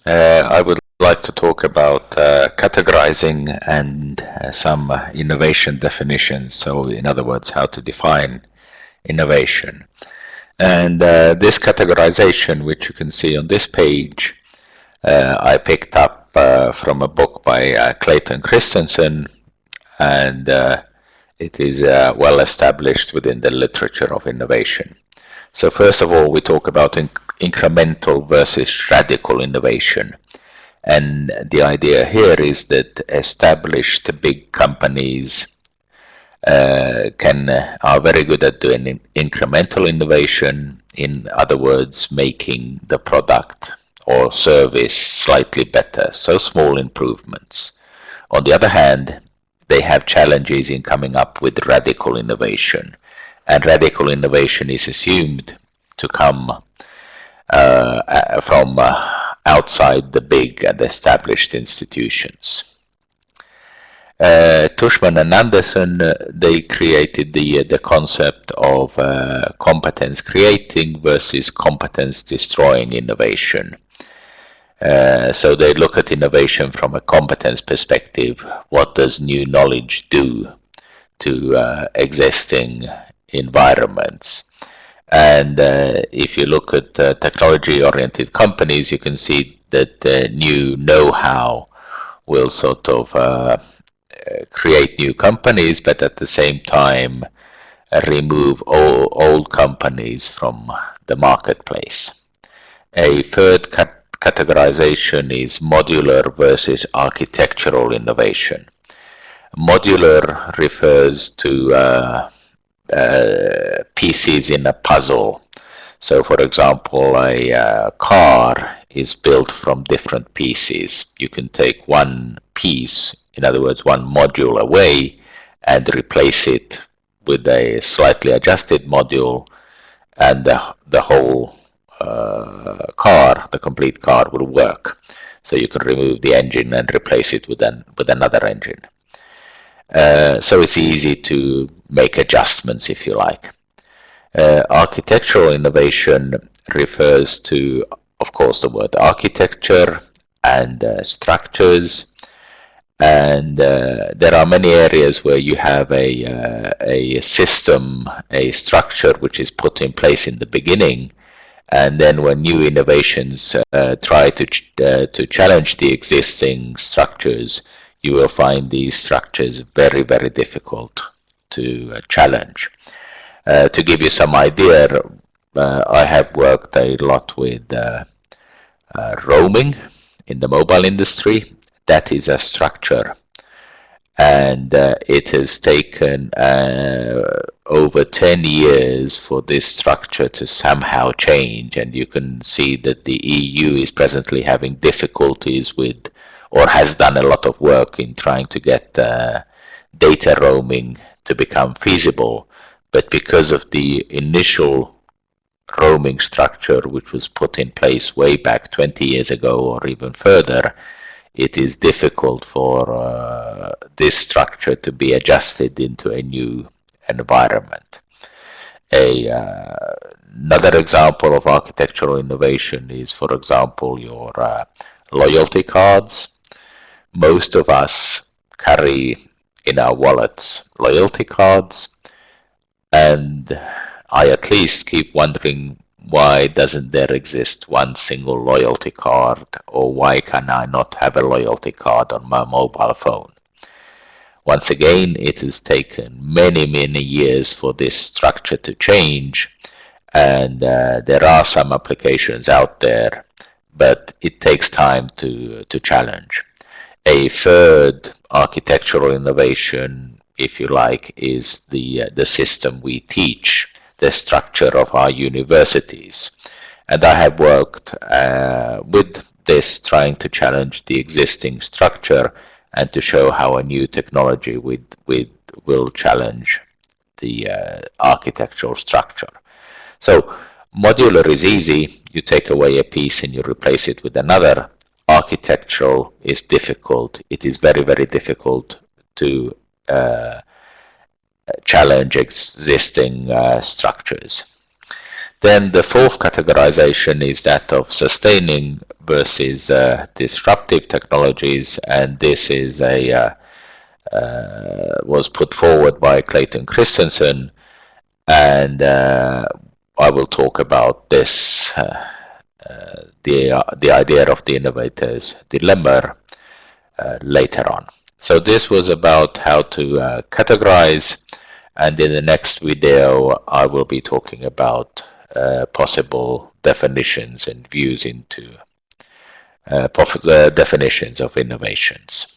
I would like to talk about categorizing and some innovation definitions. So, in other words, how to define innovation. And this categorization, which you can see on this page, I picked up from a book by Clayton Christensen, and it is well established within the literature of innovation. So first of all, we talk about incremental versus radical innovation. And the idea here is that established big companies are very good at doing incremental innovation, in other words, making the product or service slightly better, so small improvements. On the other hand, they have challenges in coming up with radical innovation, and radical innovation is assumed to come from outside the big and established institutions. Tushman and Anderson, they created the concept of competence creating versus competence destroying innovation. So they look at innovation from a competence perspective. What does new knowledge do to existing environments? And if you look at technology-oriented companies, you can see that new know-how will sort of create new companies, but at the same time remove old companies from the marketplace. A third categorization is modular versus architectural innovation. Modular refers to pieces in a puzzle. So, for example, a car is built from different pieces. You can take one piece, in other words, one module away, and replace it with a slightly adjusted module, and the whole car, the complete car, will work. So you can remove the engine and replace it with another engine. So it's easy to make adjustments, if you like. Architectural innovation refers to, of course, the word architecture and structures. And there are many areas where you have a system, a structure which is put in place in the beginning, and then when new innovations try to challenge the existing structures, you will find these structures very, very difficult to challenge. To give you some idea, I have worked a lot with roaming in the mobile industry. That is a structure, and it has taken over 10 years for this structure to somehow change, and you can see that the EU is presently having difficulties with, or has done a lot of work in trying to get data roaming to become feasible, but because of the initial roaming structure which was put in place way back 20 years ago or even further, it is difficult for this structure to be adjusted into a new environment. Another example of architectural innovation is, for example, your loyalty cards. Most of us carry in our wallets loyalty cards, and I at least keep wondering, why doesn't there exist one single loyalty card, or why can I not have a loyalty card on my mobile phone? Once again, it has taken many, many years for this structure to change, and there are some applications out there, but it takes time to challenge. A third architectural innovation, if you like, is the system we teach, the structure of our universities. And I have worked with this, trying to challenge the existing structure and to show how a new technology will challenge the architectural structure. So modular is easy. You take away a piece and you replace it with another. Architectural is difficult. It is very, very difficult to challenge existing structures. Then the fourth categorization is that of sustaining versus disruptive technologies, and this is was put forward by Clayton Christensen, and I will talk about this, the idea of the innovator's dilemma, later on. So this was about how to categorize, and in the next video I will be talking about possible definitions and views into definitions of innovations.